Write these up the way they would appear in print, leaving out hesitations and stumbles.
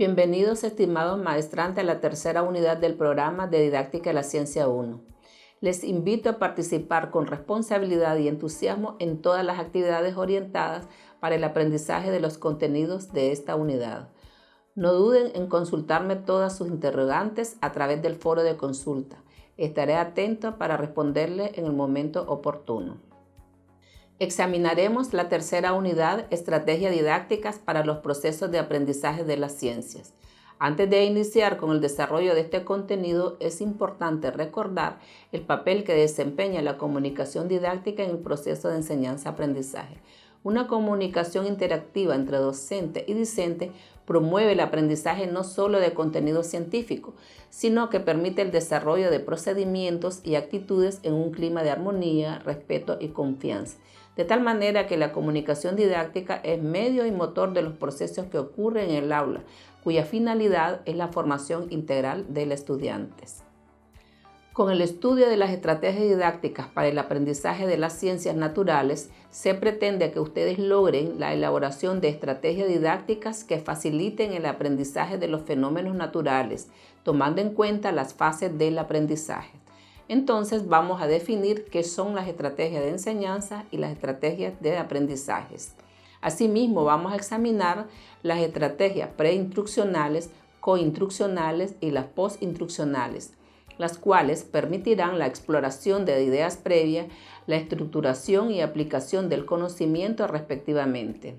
Bienvenidos, estimados maestrantes, a la tercera unidad del programa de Didáctica de la Ciencia 1. Les invito a participar con responsabilidad y entusiasmo en todas las actividades orientadas para el aprendizaje de los contenidos de esta unidad. No duden en consultarme todas sus interrogantes a través del foro de consulta. Estaré atento para responderle en el momento oportuno. Examinaremos la tercera unidad, Estrategias didácticas para los procesos de aprendizaje de las ciencias. Antes de iniciar con el desarrollo de este contenido, es importante recordar el papel que desempeña la comunicación didáctica en el proceso de enseñanza-aprendizaje. Una comunicación interactiva entre docente y discente promueve el aprendizaje no solo de contenido científico, sino que permite el desarrollo de procedimientos y actitudes en un clima de armonía, respeto y confianza, de tal manera que la comunicación didáctica es medio y motor de los procesos que ocurren en el aula, cuya finalidad es la formación integral de los estudiantes. Con el estudio de las estrategias didácticas para el aprendizaje de las ciencias naturales, se pretende que ustedes logren la elaboración de estrategias didácticas que faciliten el aprendizaje de los fenómenos naturales, tomando en cuenta las fases del aprendizaje. Entonces vamos a definir qué son las estrategias de enseñanza y las estrategias de aprendizajes. Asimismo, vamos a examinar las estrategias preinstruccionales, coinstruccionales y las postinstruccionales, las cuales permitirán la exploración de ideas previas, la estructuración y aplicación del conocimiento respectivamente.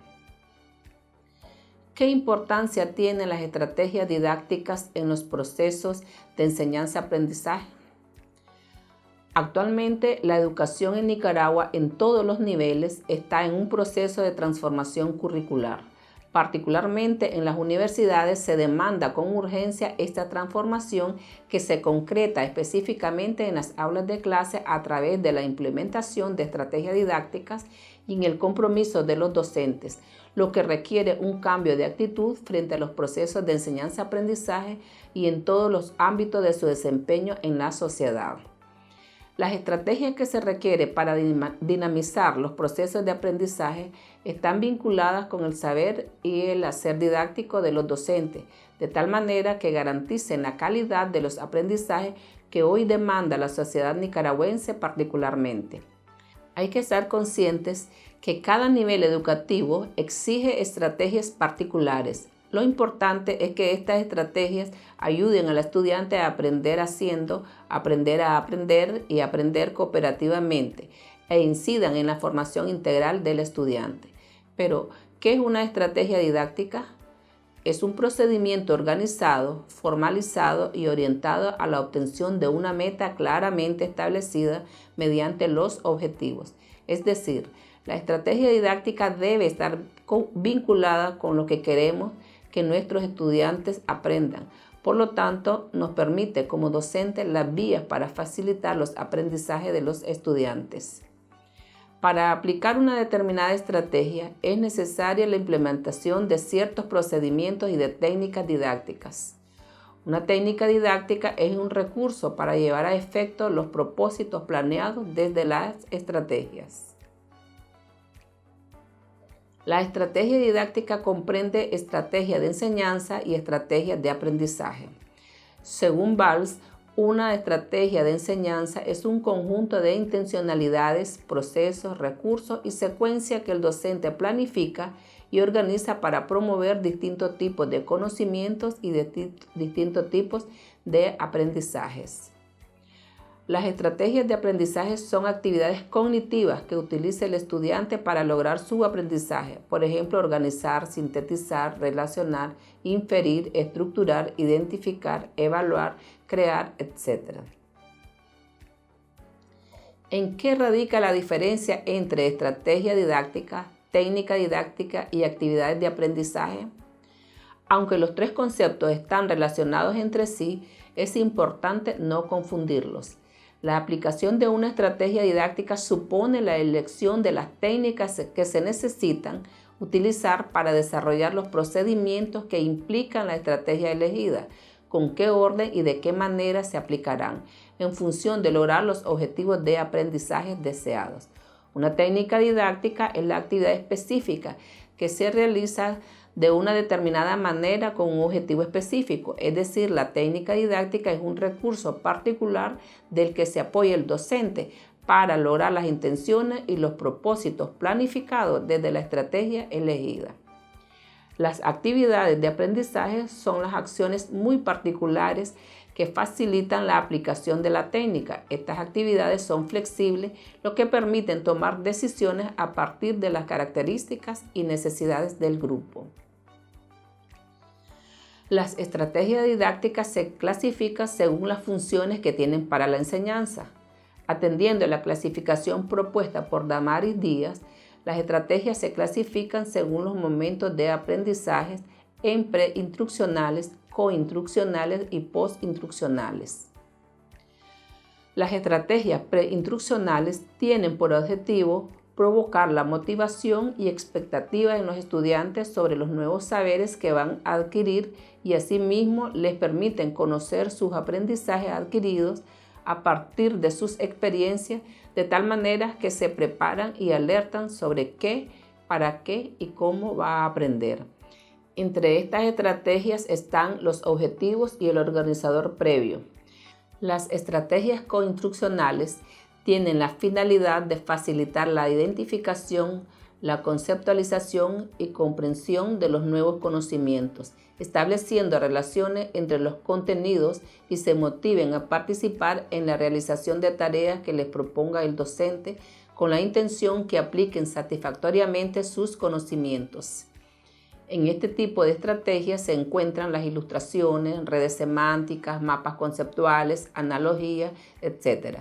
¿Qué importancia tienen las estrategias didácticas en los procesos de enseñanza-aprendizaje? Actualmente, la educación en Nicaragua en todos los niveles está en un proceso de transformación curricular. Particularmente en las universidades se demanda con urgencia esta transformación que se concreta específicamente en las aulas de clase a través de la implementación de estrategias didácticas y en el compromiso de los docentes, lo que requiere un cambio de actitud frente a los procesos de enseñanza-aprendizaje y en todos los ámbitos de su desempeño en la sociedad. Las estrategias que se requiere para dinamizar los procesos de aprendizaje están vinculadas con el saber y el hacer didáctico de los docentes, de tal manera que garanticen la calidad de los aprendizajes que hoy demanda la sociedad nicaragüense particularmente. Hay que estar conscientes que cada nivel educativo exige estrategias particulares. Lo importante es que estas estrategias ayuden al estudiante a aprender haciendo, aprender a aprender y aprender cooperativamente e incidan en la formación integral del estudiante. Pero, ¿qué es una estrategia didáctica? Es un procedimiento organizado, formalizado y orientado a la obtención de una meta claramente establecida mediante los objetivos. Es decir, la estrategia didáctica debe estar vinculada con lo que queremos que nuestros estudiantes aprendan. Por lo tanto, nos permite como docentes las vías para facilitar los aprendizajes de los estudiantes. Para aplicar una determinada estrategia es necesaria la implementación de ciertos procedimientos y de técnicas didácticas. Una técnica didáctica es un recurso para llevar a efecto los propósitos planeados desde las estrategias. La estrategia didáctica comprende estrategias de enseñanza y estrategias de aprendizaje. Según Valls, una estrategia de enseñanza es un conjunto de intencionalidades, procesos, recursos y secuencia que el docente planifica y organiza para promover distintos tipos de conocimientos y distintos tipos de aprendizajes. Las estrategias de aprendizaje son actividades cognitivas que utiliza el estudiante para lograr su aprendizaje. Por ejemplo, organizar, sintetizar, relacionar, inferir, estructurar, identificar, evaluar, crear, etc. ¿En qué radica la diferencia entre estrategia didáctica, técnica didáctica y actividades de aprendizaje? Aunque los tres conceptos están relacionados entre sí, es importante no confundirlos. La aplicación de una estrategia didáctica supone la elección de las técnicas que se necesitan utilizar para desarrollar los procedimientos que implican la estrategia elegida, con qué orden y de qué manera se aplicarán, en función de lograr los objetivos de aprendizaje deseados. Una técnica didáctica es la actividad específica que se realiza de una determinada manera con un objetivo específico, es decir, la técnica didáctica es un recurso particular del que se apoya el docente para lograr las intenciones y los propósitos planificados desde la estrategia elegida. Las actividades de aprendizaje son las acciones muy particulares que facilitan la aplicación de la técnica. Estas actividades son flexibles, lo que permiten tomar decisiones a partir de las características y necesidades del grupo. Las estrategias didácticas se clasifican según las funciones que tienen para la enseñanza. Atendiendo a la clasificación propuesta por Damaris Díaz, las estrategias se clasifican según los momentos de aprendizaje en preinstruccionales, coinstruccionales y postinstruccionales. Las estrategias preinstruccionales tienen por objetivo provocar la motivación y expectativa en los estudiantes sobre los nuevos saberes que van a adquirir y asimismo les permiten conocer sus aprendizajes adquiridos a partir de sus experiencias, de tal manera que se preparan y alertan sobre qué, para qué y cómo va a aprender. Entre estas estrategias están los objetivos y el organizador previo. Las estrategias coinstruccionales tienen la finalidad de facilitar la identificación, la conceptualización y comprensión de los nuevos conocimientos, estableciendo relaciones entre los contenidos y se motiven a participar en la realización de tareas que les proponga el docente con la intención que apliquen satisfactoriamente sus conocimientos. En este tipo de estrategias se encuentran las ilustraciones, redes semánticas, mapas conceptuales, analogías, etc.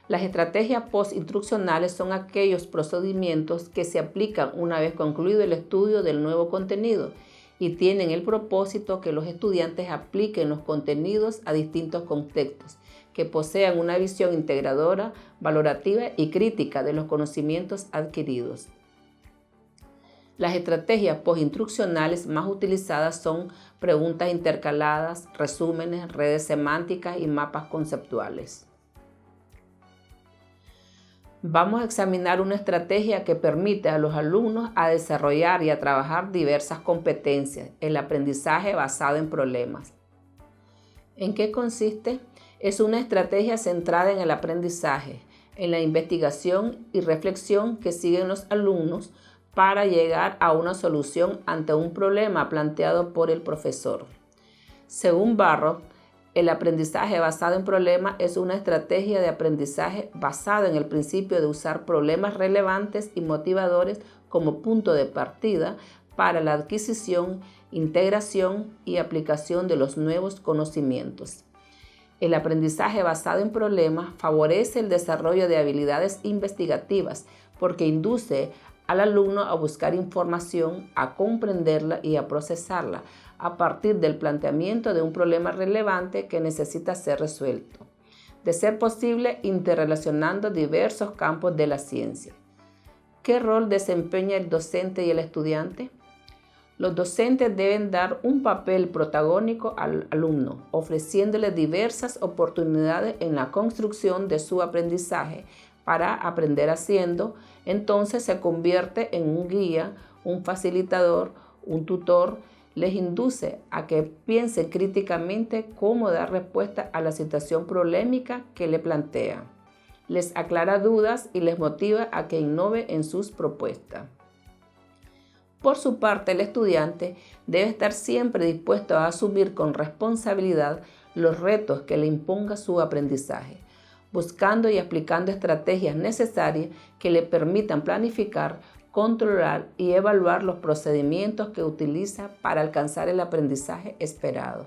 Las estrategias postinstruccionales son aquellos procedimientos que se aplican una vez concluido el estudio del nuevo contenido y tienen el propósito que los estudiantes apliquen los contenidos a distintos contextos, que posean una visión integradora, valorativa y crítica de los conocimientos adquiridos. Las estrategias postinstruccionales más utilizadas son preguntas intercaladas, resúmenes, redes semánticas y mapas conceptuales. Vamos a examinar una estrategia que permite a los alumnos a desarrollar y a trabajar diversas competencias, el aprendizaje basado en problemas. ¿En qué consiste? Es una estrategia centrada en el aprendizaje, en la investigación y reflexión que siguen los alumnos para llegar a una solución ante un problema planteado por el profesor. Según Barrow, el aprendizaje basado en problemas es una estrategia de aprendizaje basada en el principio de usar problemas relevantes y motivadores como punto de partida para la adquisición, integración y aplicación de los nuevos conocimientos. El aprendizaje basado en problemas favorece el desarrollo de habilidades investigativas porque induce al alumno a buscar información, a comprenderla y a procesarla a partir del planteamiento de un problema relevante que necesita ser resuelto, de ser posible interrelacionando diversos campos de la ciencia. ¿Qué rol desempeña el docente y el estudiante? Los docentes deben dar un papel protagónico al alumno, ofreciéndole diversas oportunidades en la construcción de su aprendizaje para aprender haciendo. Entonces se convierte en un guía, un facilitador, un tutor. Les induce a que piensen críticamente cómo dar respuesta a la situación problemática que le plantea. Les aclara dudas y les motiva a que innove en sus propuestas. Por su parte, el estudiante debe estar siempre dispuesto a asumir con responsabilidad los retos que le imponga su aprendizaje, buscando y aplicando estrategias necesarias que le permitan planificar, controlar y evaluar los procedimientos que utiliza para alcanzar el aprendizaje esperado.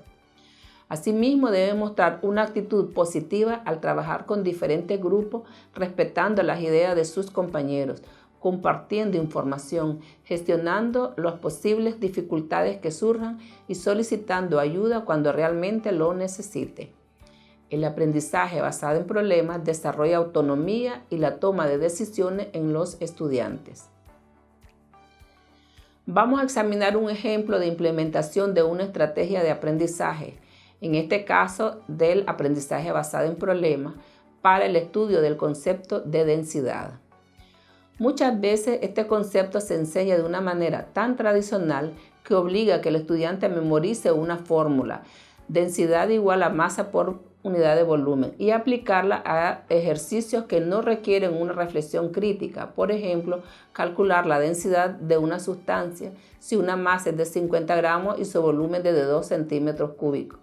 Asimismo, debe mostrar una actitud positiva al trabajar con diferentes grupos, respetando las ideas de sus compañeros, compartiendo información, gestionando las posibles dificultades que surjan y solicitando ayuda cuando realmente lo necesite. El aprendizaje basado en problemas desarrolla autonomía y la toma de decisiones en los estudiantes. Vamos a examinar un ejemplo de implementación de una estrategia de aprendizaje, en este caso del aprendizaje basado en problemas, para el estudio del concepto de densidad. Muchas veces este concepto se enseña de una manera tan tradicional que obliga a que el estudiante memorice una fórmula, densidad igual a masa por unidad de volumen, y aplicarla a ejercicios que no requieren una reflexión crítica. Por ejemplo, calcular la densidad de una sustancia si una masa es de 50 gramos y su volumen es de 2 centímetros cúbicos.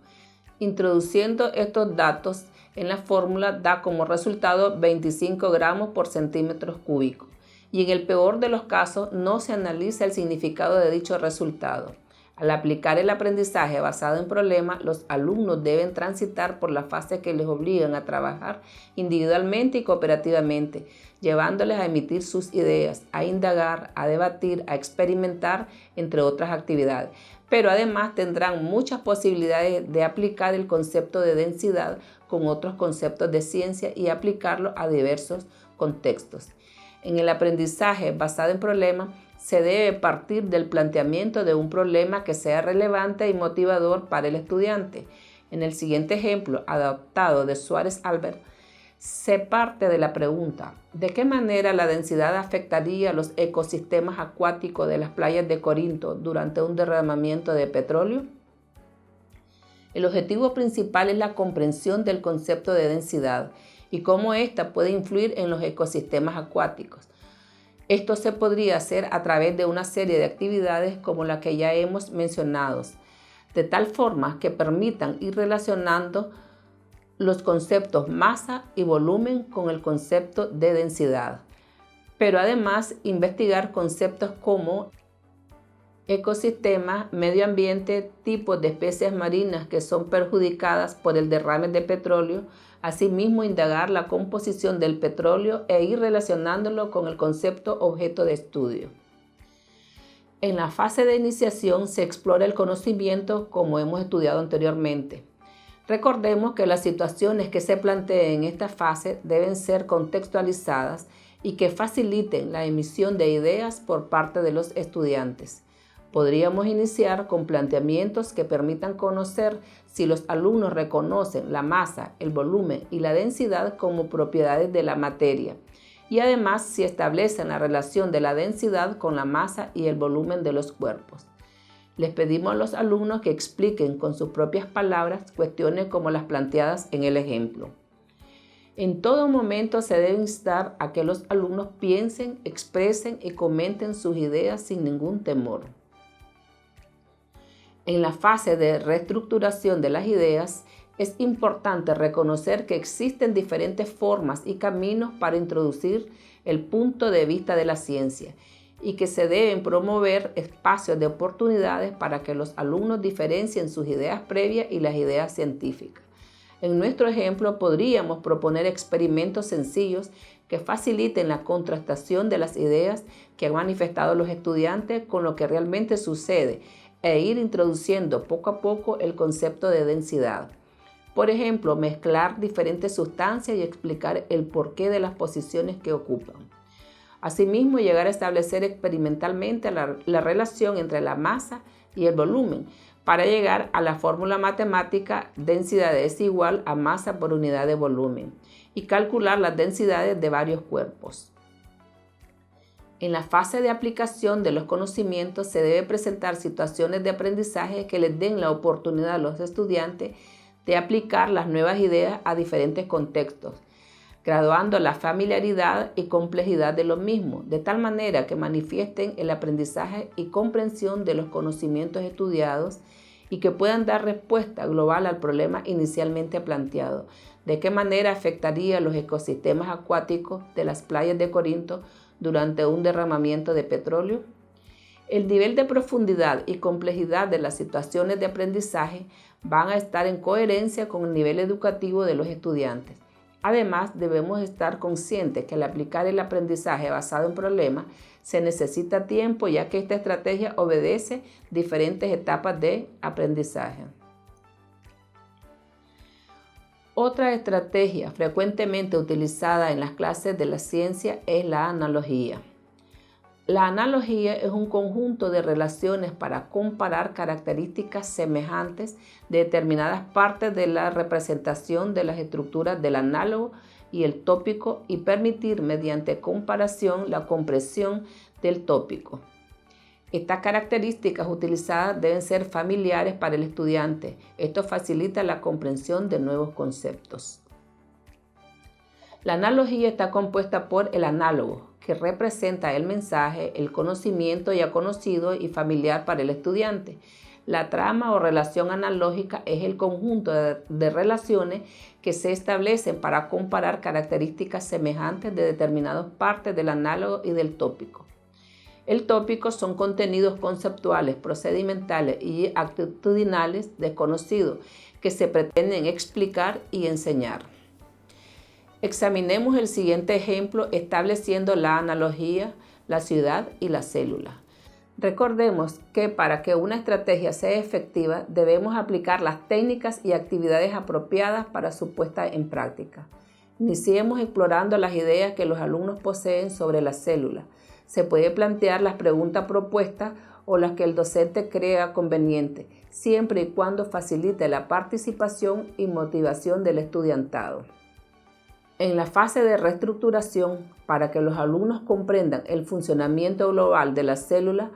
Introduciendo estos datos en la fórmula da como resultado 25 gramos por centímetros cúbicos. Y en el peor de los casos no se analiza el significado de dicho resultado. Al aplicar el aprendizaje basado en problemas, los alumnos deben transitar por las fases que les obligan a trabajar individualmente y cooperativamente, llevándoles a emitir sus ideas, a indagar, a debatir, a experimentar, entre otras actividades. Pero además tendrán muchas posibilidades de aplicar el concepto de densidad con otros conceptos de ciencia y aplicarlo a diversos contextos. En el aprendizaje basado en problemas, se debe partir del planteamiento de un problema que sea relevante y motivador para el estudiante. En el siguiente ejemplo, adaptado de Suárez Albert, se parte de la pregunta: ¿de qué manera la densidad afectaría los ecosistemas acuáticos de las playas de Corinto durante un derramamiento de petróleo? El objetivo principal es la comprensión del concepto de densidad y cómo ésta puede influir en los ecosistemas acuáticos. Esto se podría hacer a través de una serie de actividades como la que ya hemos mencionado, de tal forma que permitan ir relacionando los conceptos masa y volumen con el concepto de densidad, pero además investigar conceptos como ecosistema, medio ambiente, tipos de especies marinas que son perjudicadas por el derrame de petróleo, asimismo indagar la composición del petróleo e ir relacionándolo con el concepto objeto de estudio. En la fase de iniciación se explora el conocimiento como hemos estudiado anteriormente. Recordemos que las situaciones que se planteen en esta fase deben ser contextualizadas y que faciliten la emisión de ideas por parte de los estudiantes. Podríamos iniciar con planteamientos que permitan conocer si los alumnos reconocen la masa, el volumen y la densidad como propiedades de la materia, y además si establecen la relación de la densidad con la masa y el volumen de los cuerpos. Les pedimos a los alumnos que expliquen con sus propias palabras cuestiones como las planteadas en el ejemplo. En todo momento se debe instar a que los alumnos piensen, expresen y comenten sus ideas sin ningún temor. En la fase de reestructuración de las ideas, es importante reconocer que existen diferentes formas y caminos para introducir el punto de vista de la ciencia y que se deben promover espacios de oportunidades para que los alumnos diferencien sus ideas previas y las ideas científicas. En nuestro ejemplo, podríamos proponer experimentos sencillos que faciliten la contrastación de las ideas que han manifestado los estudiantes con lo que realmente sucede e ir introduciendo poco a poco el concepto de densidad. Por ejemplo, mezclar diferentes sustancias y explicar el porqué de las posiciones que ocupan. Asimismo, llegar a establecer experimentalmente la relación entre la masa y el volumen para llegar a la fórmula matemática densidad es igual a masa por unidad de volumen y calcular las densidades de varios cuerpos. En la fase de aplicación de los conocimientos se debe presentar situaciones de aprendizaje que les den la oportunidad a los estudiantes de aplicar las nuevas ideas a diferentes contextos, graduando la familiaridad y complejidad de los mismos, de tal manera que manifiesten el aprendizaje y comprensión de los conocimientos estudiados y que puedan dar respuesta global al problema inicialmente planteado. ¿De qué manera afectaría los ecosistemas acuáticos de las playas de Corinto durante un derramamiento de petróleo? El nivel de profundidad y complejidad de las situaciones de aprendizaje van a estar en coherencia con el nivel educativo de los estudiantes. Además, debemos estar conscientes que al aplicar el aprendizaje basado en problemas se necesita tiempo, ya que esta estrategia obedece diferentes etapas de aprendizaje. Otra estrategia frecuentemente utilizada en las clases de la ciencia es la analogía. La analogía es un conjunto de relaciones para comparar características semejantes de determinadas partes de la representación de las estructuras del análogo y el tópico y permitir mediante comparación la comprensión del tópico. Estas características utilizadas deben ser familiares para el estudiante. Esto facilita la comprensión de nuevos conceptos. La analogía está compuesta por el análogo, que representa el mensaje, el conocimiento ya conocido y familiar para el estudiante. La trama o relación analógica es el conjunto de relaciones que se establecen para comparar características semejantes de determinadas partes del análogo y del tópico. El tópico son contenidos conceptuales, procedimentales y actitudinales desconocidos que se pretenden explicar y enseñar. Examinemos el siguiente ejemplo estableciendo la analogía, la ciudad y la célula. Recordemos que para que una estrategia sea efectiva debemos aplicar las técnicas y actividades apropiadas para su puesta en práctica. Iniciemos explorando las ideas que los alumnos poseen sobre la célula. Se puede plantear las preguntas propuestas o las que el docente crea conveniente, siempre y cuando facilite la participación y motivación del estudiantado. En la fase de reestructuración, para que los alumnos comprendan el funcionamiento global de la célula,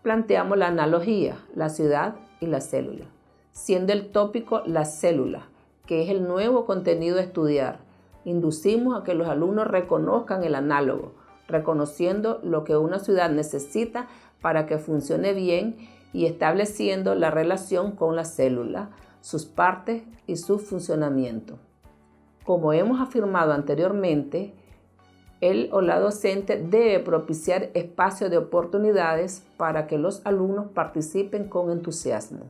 planteamos la analogía, la ciudad y la célula, siendo el tópico la célula, que es el nuevo contenido a estudiar. Inducimos a que los alumnos reconozcan el análogo, reconociendo lo que una ciudad necesita para que funcione bien y estableciendo la relación con la célula, sus partes y su funcionamiento. Como hemos afirmado anteriormente, el o la docente debe propiciar espacios de oportunidades para que los alumnos participen con entusiasmo.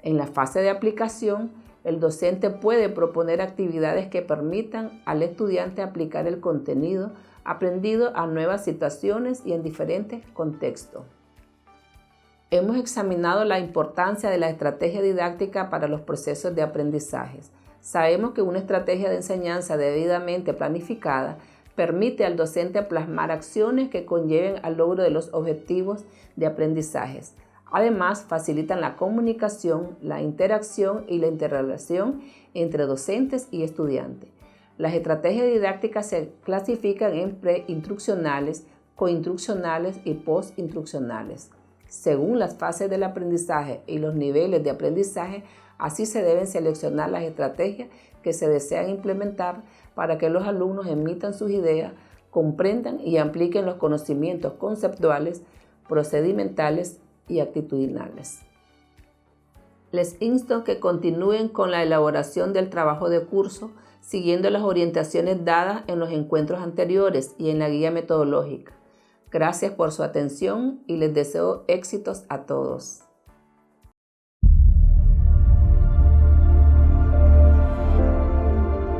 En la fase de aplicación, el docente puede proponer actividades que permitan al estudiante aplicar el contenido aprendido a nuevas situaciones y en diferentes contextos. Hemos examinado la importancia de la estrategia didáctica para los procesos de aprendizaje. Sabemos que una estrategia de enseñanza debidamente planificada permite al docente plasmar acciones que conlleven al logro de los objetivos de aprendizaje. Además, facilitan la comunicación, la interacción y la interrelación entre docentes y estudiantes. Las estrategias didácticas se clasifican en preinstruccionales, coinstruccionales y postinstruccionales. Según las fases del aprendizaje y los niveles de aprendizaje, así se deben seleccionar las estrategias que se desean implementar para que los alumnos emitan sus ideas, comprendan y apliquen los conocimientos conceptuales, procedimentales y actitudinales. Les insto que continúen con la elaboración del trabajo de curso, siguiendo las orientaciones dadas en los encuentros anteriores y en la guía metodológica. Gracias por su atención y les deseo éxitos a todos.